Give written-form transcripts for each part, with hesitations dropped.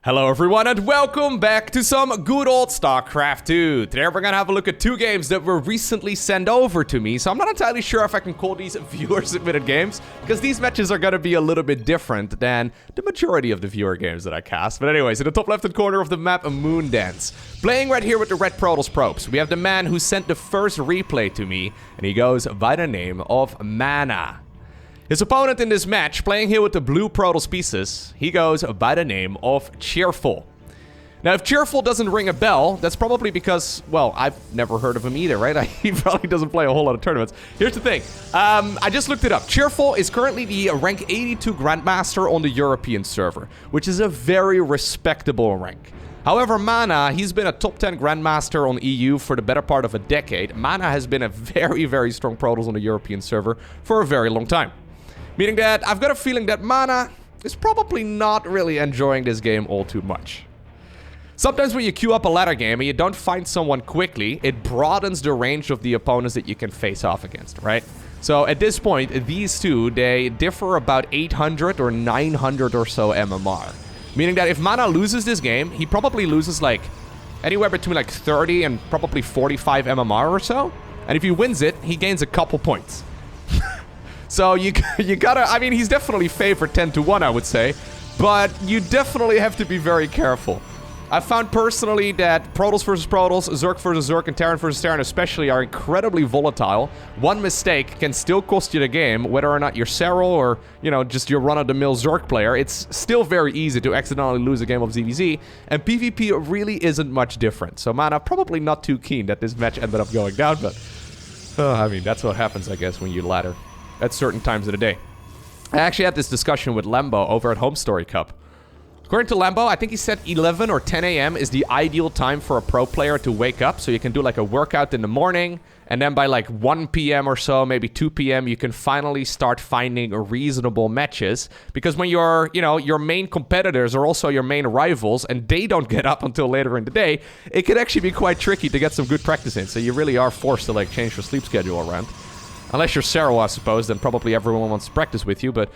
Hello everyone and welcome back to some good old StarCraft 2. Today we're gonna have a look at two games that were recently sent over to me, so I'm not entirely sure if I can call these viewer-submitted games, because these matches are gonna be a little bit different than the majority of the viewer games that I cast. But anyways, in the top left-hand corner of the map, a Moon Dance. Playing right here with the red Protoss probes, we have the man who sent the first replay to me, and he goes by the name of MaNa. His opponent in this match, playing here with the blue Protoss pieces, he goes by the name of Cheerful. Now, if Cheerful doesn't ring a bell, that's probably because, well, I've never heard of him either, right? He probably doesn't play a whole lot of tournaments. Here's the thing. I just looked it up. Cheerful is currently the rank 82 Grandmaster on the European server, which is a very respectable rank. However, MaNa, he's been a top 10 Grandmaster on EU for the better part of a decade. MaNa has been a very, very strong Protoss on the European server for a very long time. Meaning that I've got a feeling that MaNa is probably not really enjoying this game all too much. Sometimes when you queue up a ladder game and you don't find someone quickly, it broadens the range of the opponents that you can face off against, right? So at this point, these two, they differ about 800 or 900 or so MMR. Meaning that if MaNa loses this game, he probably loses like anywhere between like 30 and probably 45 MMR or so. And if he wins it, he gains a couple points. So you gotta, I mean, he's definitely favored 10 to 1, I would say, but you definitely have to be very careful. I've found personally that Protoss versus Protoss, Zerg versus Zerg, and Terran versus Terran especially are incredibly volatile. One mistake can still cost you the game, whether or not you're Serral or, you know, just your run-of-the-mill Zerg player. It's still very easy to accidentally lose a game of ZVZ, and PvP really isn't much different. So MaNa probably not too keen that this match ended up going down, but I mean, that's what happens, I guess, when you ladder at certain times of the day. I actually had this discussion with Lambo over at Home Story Cup. According to Lambo, I think he said 11 or 10 a.m. is the ideal time for a pro player to wake up, so you can do like a workout in the morning, and then by like 1 p.m. or so, maybe 2 p.m., you can finally start finding reasonable matches, because when your, you know, your main competitors are also your main rivals, and they don't get up until later in the day, it can actually be quite tricky to get some good practice in, so you really are forced to like change your sleep schedule around. Unless you're Serral, I suppose, then probably everyone wants to practice with you, but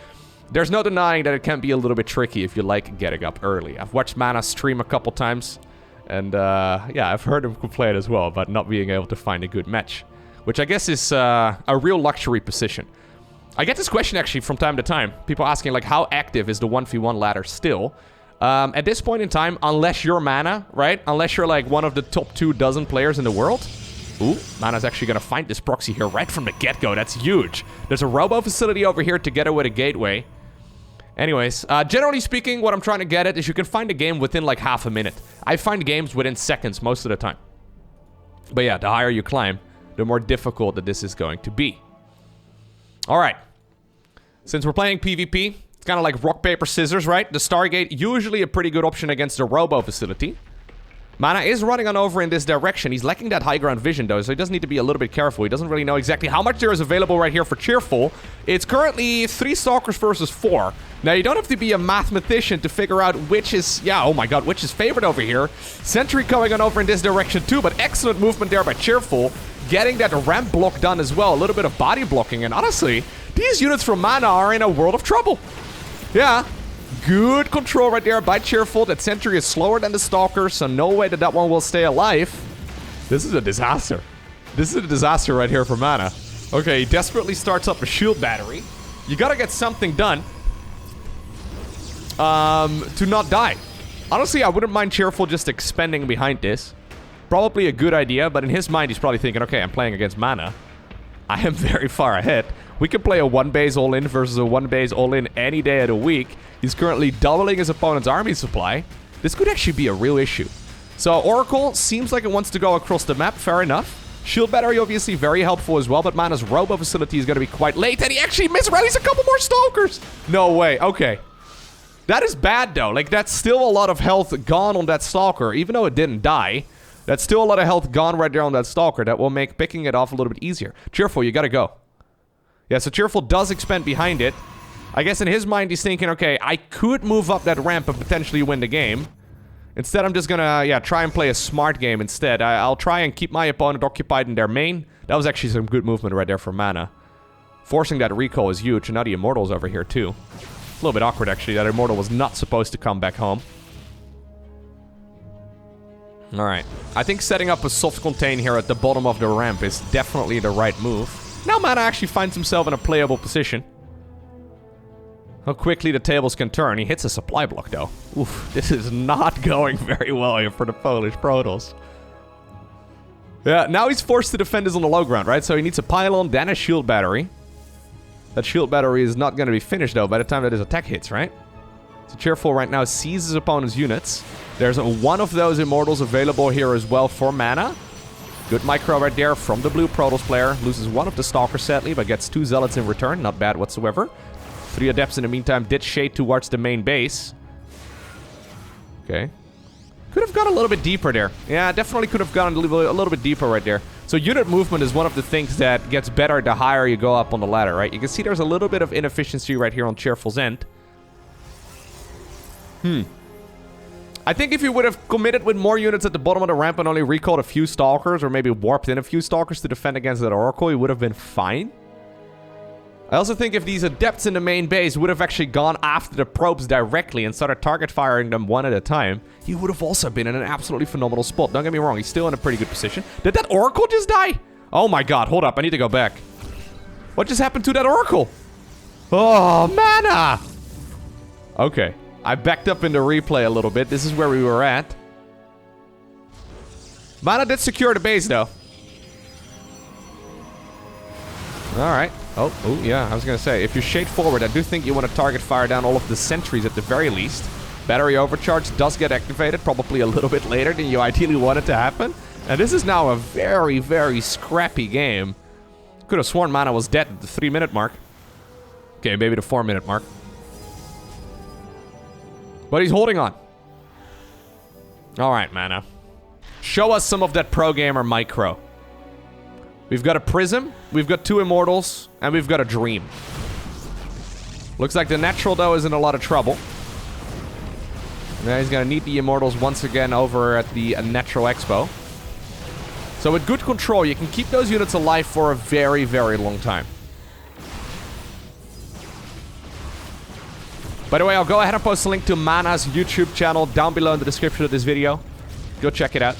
there's no denying that it can be a little bit tricky if you like getting up early. I've watched MaNa stream a couple times, and yeah, I've heard him complain as well about not being able to find a good match, which I guess is a real luxury position. I get this question actually from time to time. People asking like, how active is the 1v1 ladder still? At this point in time, unless you're MaNa, right? Unless you're like one of the top 24 players in the world. Ooh, MaNa's actually gonna find this proxy here right from the get-go. That's huge. There's a robo facility over here together with a gateway. Anyways, generally speaking, what I'm trying to get at is you can find a game within like half a minute. I find games within seconds most of the time. But yeah, the higher you climb, the more difficult that this is going to be. Alright. Since we're playing PvP, it's kind of like rock, paper, scissors, right? The Stargate, usually a pretty good option against the robo facility. MaNa is running on over in this direction. He's lacking that high ground vision, though, so he does need to be a little bit careful. He doesn't really know exactly how much there is available right here for Cheerful. It's currently 3 Stalkers versus 4. Now, you don't have to be a mathematician to figure out which is... Yeah, oh my god, which is favored over here. Sentry coming on over in this direction, too, but excellent movement there by Cheerful. Getting that ramp block done as well. A little bit of body blocking, and honestly, these units from MaNa are in a world of trouble. Yeah. Good control right there by Cheerful. That sentry is slower than the Stalker, so no way that one will stay alive. This is a disaster. This is a disaster right here for MaNa. Okay, he desperately starts up a shield battery. You gotta get something done to not die. Honestly, I wouldn't mind Cheerful just expanding behind this. Probably a good idea, but in his mind, he's probably thinking, okay, I'm playing against MaNa. I am very far ahead. We can play a 1-base all-in versus a 1-base all-in any day of the week. He's currently doubling his opponent's army supply. This could actually be a real issue. So Oracle seems like it wants to go across the map. Fair enough. Shield battery obviously very helpful as well, but MaNa's robo facility is going to be quite late, and he actually misrallies a couple more Stalkers. No way. Okay. That is bad, though. Like, that's still a lot of health gone on that Stalker, even though it didn't die. That's still a lot of health gone right there on that Stalker. That will make picking it off a little bit easier. Cheerful, you got to go. Yeah, so Cheerful does expand behind it. I guess in his mind, he's thinking, okay, I could move up that ramp and potentially win the game. Instead, I'm just gonna, yeah, try and play a smart game instead. I'll try and keep my opponent occupied in their main. That was actually some good movement right there from MaNa. Forcing that recall is huge, and now the Immortal's over here, too. A little bit awkward, actually, that Immortal was not supposed to come back home. Alright. I think setting up a soft contain here at the bottom of the ramp is definitely the right move. Now MaNa actually finds himself in a playable position. How quickly the tables can turn. He hits a supply block, though. Oof, this is not going very well here for the Polish Protoss. Yeah, now he's forced to defend this on the low ground, right? So he needs a pylon, then a shield battery. That shield battery is not going to be finished, though, by the time that his attack hits, right? So Cheerful right now sees his opponent's units. There's one of those Immortals available here as well for MaNa. Good micro right there from the blue Protoss player. Loses one of the Stalkers, sadly, but gets 2 Zealots in return. Not bad whatsoever. 3 Adepts in the meantime did shade towards the main base. Okay. Could have gone a little bit deeper there. Yeah, definitely could have gone a little bit deeper right there. So unit movement is one of the things that gets better the higher you go up on the ladder, right? You can see there's a little bit of inefficiency right here on Cheerful's end. I think if you would have committed with more units at the bottom of the ramp and only recalled a few Stalkers, or maybe warped in a few Stalkers to defend against that Oracle, you would have been fine. I also think if these Adepts in the main base would have actually gone after the probes directly and started target firing them one at a time, he would have also been in an absolutely phenomenal spot. Don't get me wrong, he's still in a pretty good position. Did that Oracle just die? Oh my god, hold up, I need to go back. What just happened to that Oracle? Oh, MaNa! Okay, I backed up in the replay a little bit. This is where we were at. MaNa did secure the base, though. Alright. Oh, yeah, I was gonna say, if you shade forward, I do think you want to target fire down all of the sentries at the very least. Battery overcharge does get activated, probably a little bit later than you ideally want it to happen. And this is now a very, very scrappy game. Could have sworn MaNa was dead at the 3-minute mark. Okay, maybe the 4-minute mark. But he's holding on. Alright, MaNa. Show us some of that pro gamer micro. We've got a Prism, we've got 2 Immortals, and we've got a Dream. Looks like the Natural, though, is in a lot of trouble. Now he's gonna need the Immortals once again over at the Natural Expo. So with good control, you can keep those units alive for a very, very long time. By the way, I'll go ahead and post a link to MaNa's YouTube channel down below in the description of this video. Go check it out.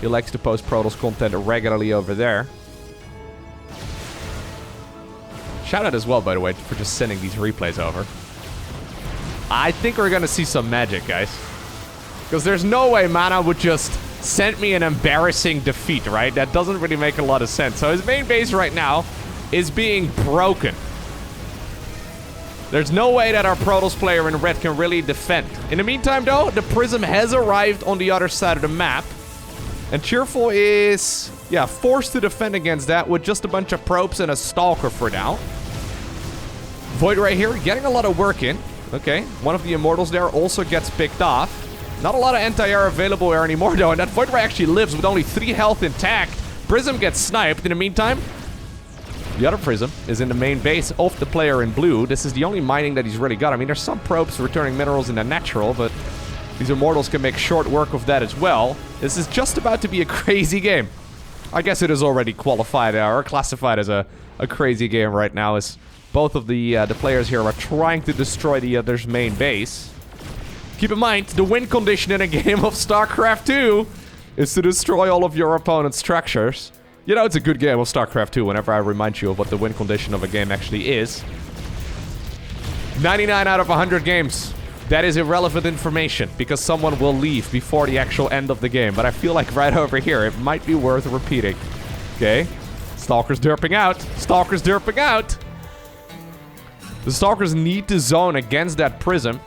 He likes to post Protoss content regularly over there. Shout out as well, by the way, for just sending these replays over. I think we're gonna see some magic, guys. Because there's no way MaNa would just send me an embarrassing defeat, right? That doesn't really make a lot of sense. So his main base right now is being broken. There's no way that our Protoss player in red can really defend. In the meantime, though, the Prism has arrived on the other side of the map. And Cheerful is, yeah, forced to defend against that with just a bunch of probes and a Stalker for now. Void Ray here, getting a lot of work in. Okay, one of the Immortals there also gets picked off. Not a lot of anti-air available here anymore, though, and that Void Ray actually lives with only 3 health intact. Prism gets sniped. In the meantime, the other Prism is in the main base of the player in blue. This is the only mining that he's really got. I mean, there's some probes returning minerals in the natural, but these Immortals can make short work of that as well. This is just about to be a crazy game. I guess it is already qualified or classified as a crazy game right now, as both of the players here are trying to destroy the other's main base. Keep in mind, the win condition in a game of StarCraft 2 is to destroy all of your opponent's structures. You know, it's a good game of StarCraft 2 whenever I remind you of what the win condition of a game actually is. 99 out of 100 games. That is irrelevant information, because someone will leave before the actual end of the game. But I feel like right over here, it might be worth repeating. Okay. Stalker's derping out. Stalker's derping out. The Stalkers need to zone against that Prism.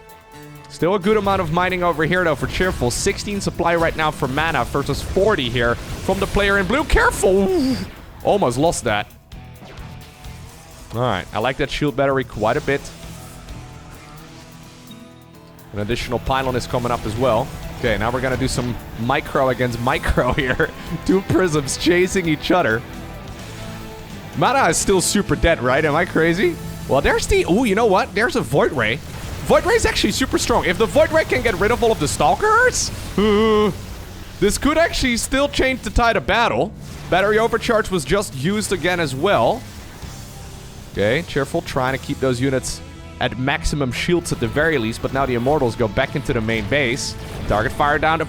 Still a good amount of mining over here, though, for Cheerful. 16 supply right now for MaNa versus 40 here from the player in blue. Careful! Ooh, almost lost that. Alright, I like that shield battery quite a bit. An additional pylon is coming up as well. Okay, now we're gonna do some micro against micro here. 2 Prisms chasing each other. MaNa is still super dead, right? Am I crazy? Well, there's the... Ooh, you know what? There's a Void Ray. Void Ray is actually super strong. If the Void Ray can get rid of all of the Stalkers, this could actually still change the tide of battle. Battery overcharge was just used again as well. Okay, Cheerful trying to keep those units at maximum shields at the very least, but now the Immortals go back into the main base. Target fire down to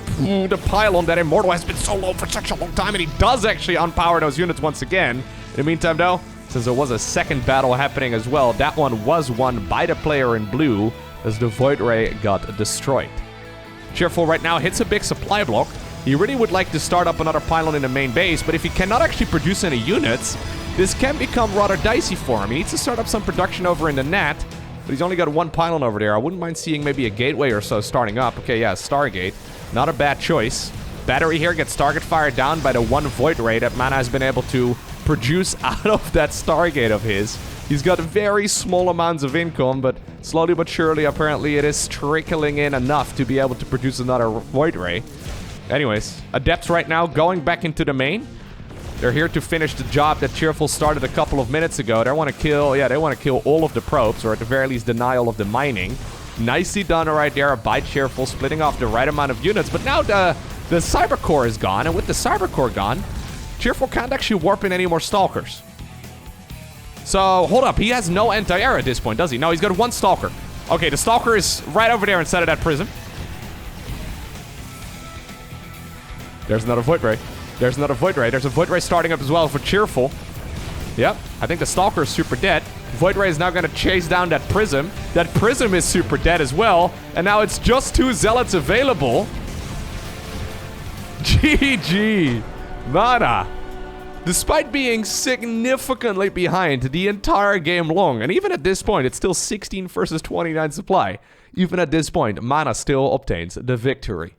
the pylon. That Immortal has been so low for such a long time, and he does actually unpower those units once again. In the meantime, though, since there was a second battle happening as well, that one was won by the player in blue as the Void Ray got destroyed. Cheerful right now hits a big supply block. He really would like to start up another pylon in the main base, but if he cannot actually produce any units, this can become rather dicey for him. He needs to start up some production over in the net, but he's only got one pylon over there. I wouldn't mind seeing maybe a gateway or so starting up. Okay, yeah, Stargate. Not a bad choice. Battery here gets target fired down by the one Void Ray that MaNa has been able to produce out of that Stargate of his. He's got very small amounts of income, but slowly but surely, apparently, it is trickling in enough to be able to produce another Void Ray. Anyways, Adepts right now going back into the main. They're here to finish the job that Cheerful started a couple of minutes ago. They want to kill all of the probes, or at the very least deny all of the mining. Nicely done right there by Cheerful, splitting off the right amount of units. But now the Cyber Core is gone, and with the Cyber Core gone, Cheerful can't actually warp in any more Stalkers. So, hold up, he has no anti-air at this point, does he? No, he's got one Stalker. Okay, the Stalker is right over there inside of that prism. There's another Void Ray. There's another Void Ray. There's a Void Ray starting up as well for Cheerful. Yep, I think the Stalker is super dead. Void Ray is now going to chase down that Prism. That Prism is super dead as well. And now it's just 2 Zealots available. GG. MaNa. Despite being significantly behind the entire game long, and even at this point, it's still 16 versus 29 supply. Even at this point, MaNa still obtains the victory.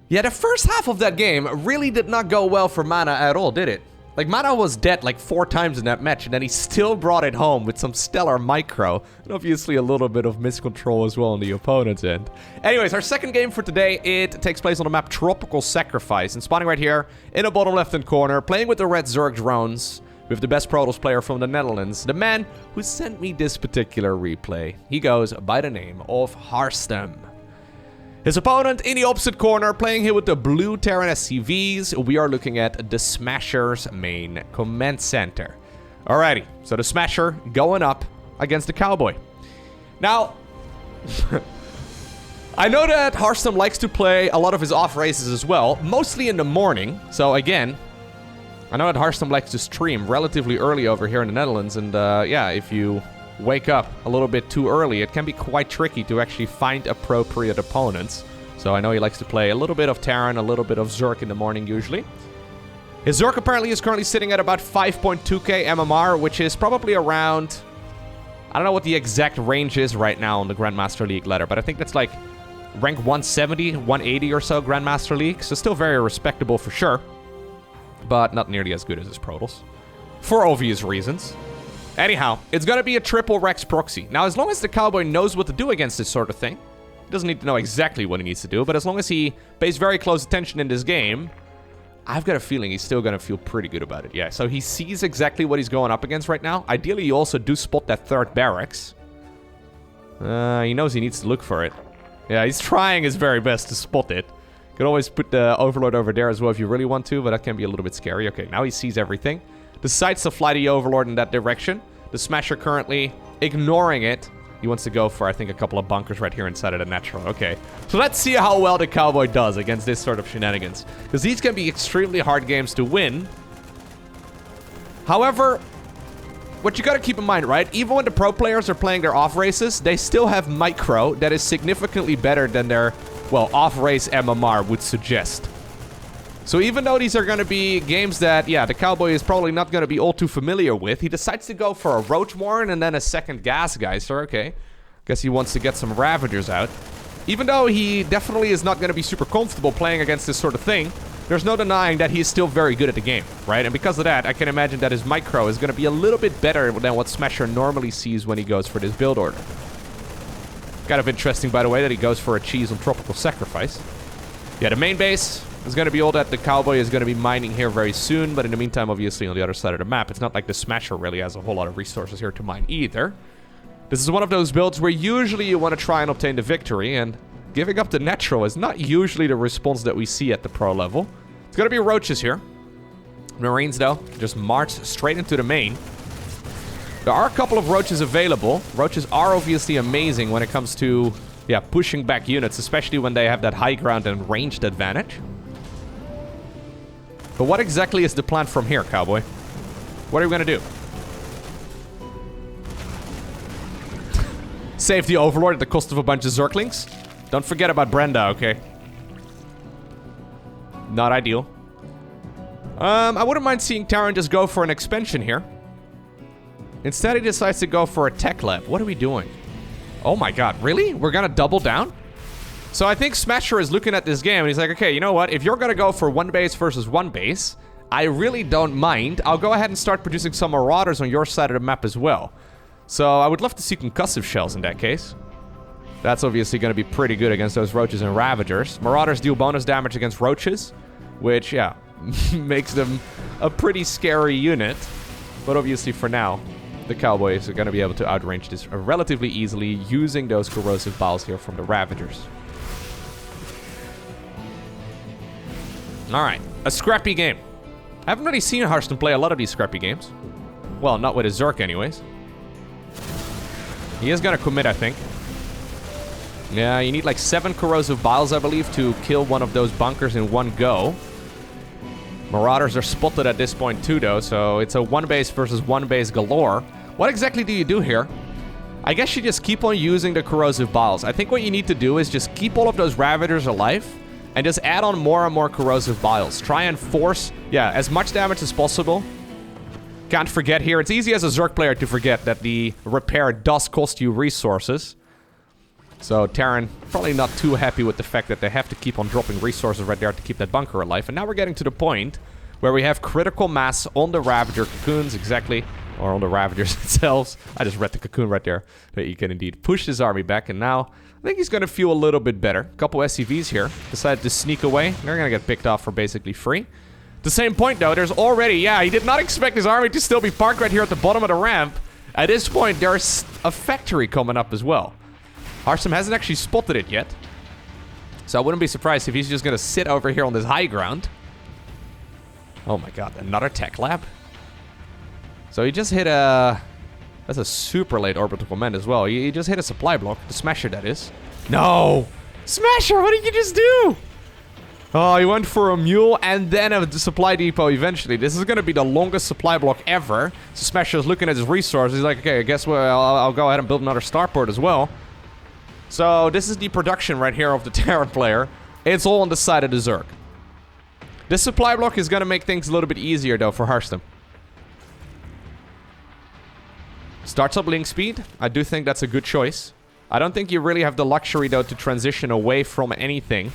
Yeah, the first half of that game really did not go well for MaNa at all, did it? Like, MaNa was dead like 4 times in that match, and then he still brought it home with some stellar micro, and obviously a little bit of miscontrol as well on the opponent's end. Anyways, our second game for today, it takes place on the map Tropical Sacrifice, and spawning right here in the bottom left-hand corner, playing with the red Zerg drones, with the best Protoss player from the Netherlands, the man who sent me this particular replay. He goes by the name of Harstem. His opponent in the opposite corner, playing here with the blue Terran SCVs, we are looking at the Smasher's main command center. Alrighty, so the Smasher going up against the Cowboy. Now, I know that Harstem likes to play a lot of his off races as well, mostly in the morning. So again, I know that Harstem likes to stream relatively early over here in the Netherlands, and yeah, if you wake up a little bit too early, it can be quite tricky to actually find appropriate opponents. So I know he likes to play a little bit of Terran, a little bit of Zerg in the morning usually. His Zerg apparently is currently sitting at about 5.2k MMR, which is probably around, I don't know what the exact range is right now on the Grandmaster League ladder, but I think that's like rank 170, 180 or so Grandmaster League, so still very respectable for sure, but not nearly as good as his Protoss, for obvious reasons. Anyhow, it's going to be a triple Rex proxy. Now, as long as the Cowboy knows what to do against this sort of thing, he doesn't need to know exactly what he needs to do, but as long as he pays very close attention in this game, I've got a feeling he's still going to feel pretty good about it. Yeah, so he sees exactly what he's going up against right now. Ideally, you also do spot that third barracks. He knows he needs to look for it. Yeah, he's trying his very best to spot it. You can always put the Overlord over there as well if you really want to, but that can be a little bit scary. Okay, now he sees everything. Decides to fly the Overlord in that direction. The Smasher currently ignoring it. He wants to go for, I think, a couple of bunkers right here inside of the natural. Okay, so let's see how well the Cowboy does against this sort of shenanigans, because these can be extremely hard games to win. However, what you got to keep in mind, right? Even when the pro players are playing their off races, they still have micro that is significantly better than their, well, off-race MMR would suggest. So even though these are going to be games that, yeah, the Cowboy is probably not going to be all too familiar with, he decides to go for a Roach Warren and then a second Gas Geyser. Okay, guess he wants to get some Ravagers out. Even though he definitely is not going to be super comfortable playing against this sort of thing, there's no denying that he's still very good at the game, right? And because of that, I can imagine that his micro is going to be a little bit better than what Smasher normally sees when he goes for this build order. Kind of interesting, by the way, that he goes for a cheese on Tropical Sacrifice. Yeah, the main base is going to be all that the Cowboy is going to be mining here very soon, but in the meantime, obviously, on the other side of the map, it's not like the Smasher really has a whole lot of resources here to mine either. This is one of those builds where usually you want to try and obtain the victory, and giving up the natural is not usually the response that we see at the pro level. It's going to be Roaches here. Marines, though, just march straight into the main. There are a couple of roaches available. Roaches are obviously amazing when it comes to, yeah, pushing back units, especially when they have that high ground and ranged advantage. But what exactly is the plan from here, Cowboy? What are we gonna do? Save the Overlord at the cost of a bunch of Zerglings? Don't forget about Brenda, okay? Not ideal. I wouldn't mind seeing Terran just go for an expansion here. Instead, he decides to go for a tech lab. What are we doing? Oh my god, really? We're gonna double down? So I think Smasher is looking at this game and he's like, okay, you know what? If you're gonna go for one base versus one base, I really don't mind. I'll go ahead and start producing some Marauders on your side of the map as well. So I would love to see concussive shells in that case. That's obviously going to be pretty good against those Roaches and Ravagers. Marauders deal bonus damage against Roaches, which, yeah, makes them a pretty scary unit. But obviously for now, the Cowboys are going to be able to outrange this relatively easily using those corrosive balls here from the Ravagers. Alright, a scrappy game. I haven't really seen Harstem play a lot of these scrappy games. Well, not with his Zerg anyways. He is going to commit, I think. Yeah, you need like 7 corrosive vials, I believe, to kill one of those bunkers in one go. Marauders are spotted at this point too, though, so it's a one base versus one base galore. What exactly do you do here? I guess you just keep on using the corrosive vials. I think what you need to do is just keep all of those Ravagers alive and just add on more and more corrosive vials. Try and force, yeah, as much damage as possible. Can't forget here, it's easy as a Zerg player to forget that the repair does cost you resources. So Terran probably not too happy with the fact that they have to keep on dropping resources right there to keep that bunker alive. And now we're getting to the point where we have critical mass on the Ravager cocoons, exactly. Or on the Ravagers themselves. I just read the cocoon right there. That you can indeed push his army back. And now, I think he's going to feel a little bit better. A couple SCVs here. Decided to sneak away. They're going to get picked off for basically free. At the same point, though, there's already... Yeah, he did not expect his army to still be parked right here at the bottom of the ramp. At this point, there's a factory coming up as well. Harstem hasn't actually spotted it yet. So I wouldn't be surprised if he's just going to sit over here on this high ground. Oh my god, another tech lab? So he just hit a... That's a super late orbital command as well. He just hit a supply block. The Smasher, that is. No! Smasher, what did you just do? Oh, he went for a mule and then a supply depot eventually. This is going to be the longest supply block ever. So Smasher's looking at his resources. He's like, okay, I guess I'll go ahead and build another starport as well. So this is the production right here of the Terran player. It's all on the side of the Zerg. This supply block is going to make things a little bit easier, though, for Harstem. Starts up link speed. I do think that's a good choice. I don't think you really have the luxury, though, to transition away from anything.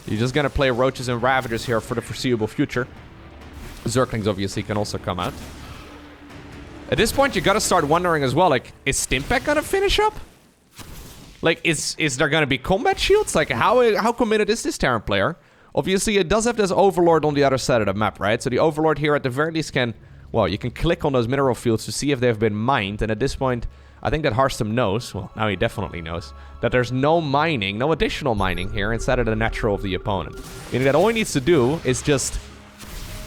You're just going to play Roaches and Ravagers here for the foreseeable future. Zerglings, obviously, can also come out. At this point, you got to start wondering as well, like, is Stimpack going to finish up? Like, is there going to be combat shields? Like, how committed is this Terran player? Obviously, it does have this Overlord on the other side of the map, right? So the Overlord here at the very least can... Well, you can click on those mineral fields to see if they've been mined. And at this point, I think that Harstem knows, well, now he definitely knows, that there's no mining, no additional mining here inside of the natural of the opponent. Meaning that all he needs to do is just,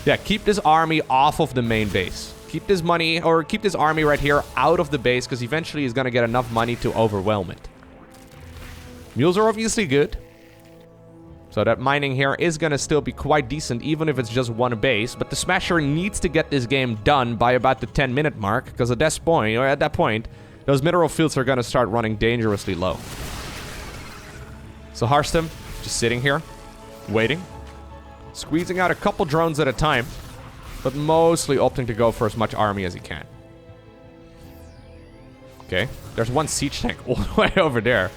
yeah, keep this army off of the main base. Keep this money, or keep this army right here out of the base, because eventually he's going to get enough money to overwhelm it. Mules are obviously good. So that mining here is going to still be quite decent, even if it's just one base. But the Smasher needs to get this game done by about the 10-minute mark, because at that point, those mineral fields are going to start running dangerously low. So Harstem, just sitting here, waiting. Squeezing out a couple drones at a time, but mostly opting to go for as much army as he can. Okay, there's one siege tank all the way over there.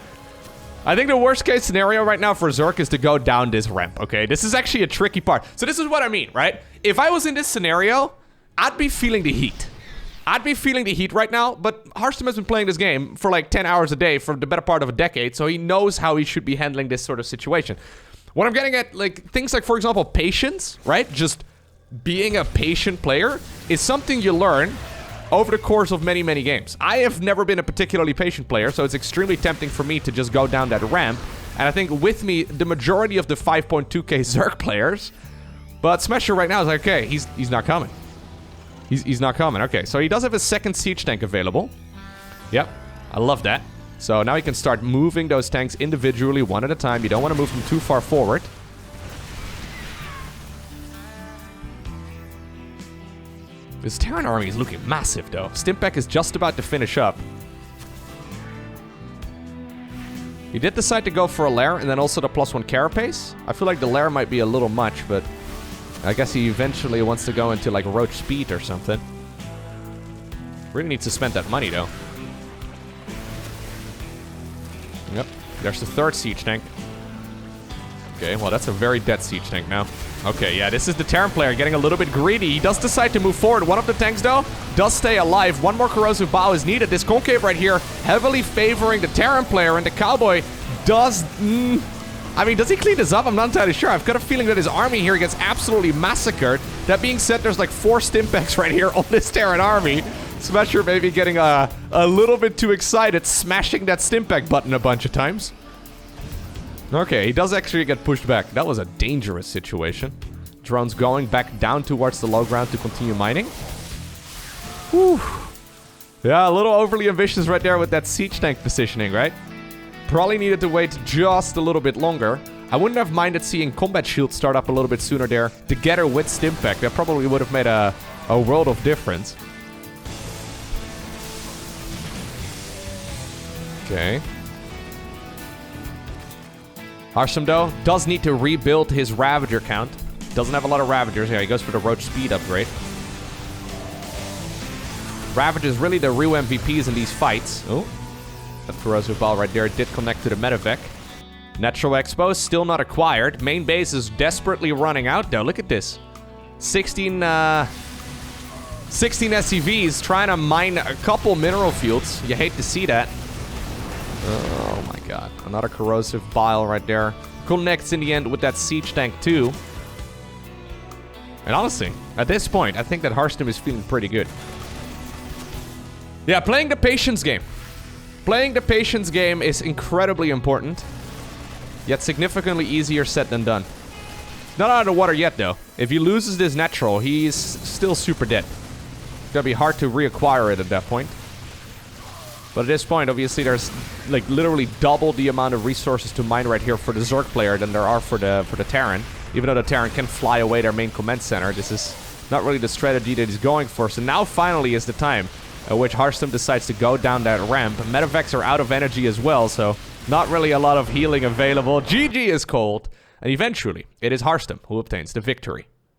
I think the worst case scenario right now for Zerg is to go down this ramp, okay? This is actually a tricky part. So this is what I mean, right? If I was in this scenario, I'd be feeling the heat. I'd be feeling the heat right now, but Harstem has been playing this game for like 10 hours a day for the better part of a decade, so he knows how he should be handling this sort of situation. What I'm getting at, like, things like, for example, patience, right? Just being a patient player is something you learn over the course of many, many games. I have never been a particularly patient player, so it's extremely tempting for me to just go down that ramp. And I think with me, the majority of the 5.2k Zerg players. But Smasher right now is like, okay, he's not coming. He's not coming. Okay, so he does have a second siege tank available. Yep, I love that. So now he can start moving those tanks individually, one at a time. You don't want to move them too far forward. This Terran army is looking massive, though. Stimpak is just about to finish up. He did decide to go for a lair and then also the +1 carapace. I feel like the lair might be a little much, but I guess he eventually wants to go into like roach speed or something. Really needs to spend that money, though. Yep, there's the third siege tank. Okay, well, that's a very dead siege tank now. Okay, yeah, this is the Terran player getting a little bit greedy. He does decide to move forward. One of the tanks, though, does stay alive. One more corrosive bow is needed. This concave right here heavily favoring the Terran player, and the cowboy does... I mean, does he clean this up? I'm not entirely sure. I've got a feeling that his army here gets absolutely massacred. That being said, there's like 4 Stimpaks right here on this Terran army. Smasher maybe getting a little bit too excited, smashing that Stimpak button a bunch of times. Okay, he does actually get pushed back. That was a dangerous situation. Drone's going back down towards the low ground to continue mining. Whew. Yeah, a little overly ambitious right there with that siege tank positioning, right? Probably needed to wait just a little bit longer. I wouldn't have minded seeing combat shields start up a little bit sooner there together with Stimpak. That probably would have made a world of difference. Okay. Harstem, though, does need to rebuild his Ravager count. Doesn't have a lot of Ravagers. Yeah, he goes for the Roach speed upgrade. Ravagers really the real MVPs in these fights. Oh, that corrosive ball right there did connect to the Medivac. Natural Expo still not acquired. Main base is desperately running out, though. Look at this. 16 SCVs trying to mine a couple mineral fields. You hate to see that. Oh my god. Another corrosive bile right there. Connects in the end with that siege tank too. And honestly, at this point, I think that Harstem is feeling pretty good. Yeah, playing the patience game. Playing the patience game is incredibly important. Yet significantly easier said than done. Not out of the water yet though. If he loses this natural, he's still super dead. It's gonna be hard to reacquire it at that point. But at this point, obviously, there's like literally double the amount of resources to mine right here for the Zerg player than there are for the Terran. Even though the Terran can fly away their main command center, this is not really the strategy that he's going for. So now finally is the time at which Harstem decides to go down that ramp. Medivacs are out of energy as well, so not really a lot of healing available. GG is cold. And eventually, it is Harstem who obtains the victory.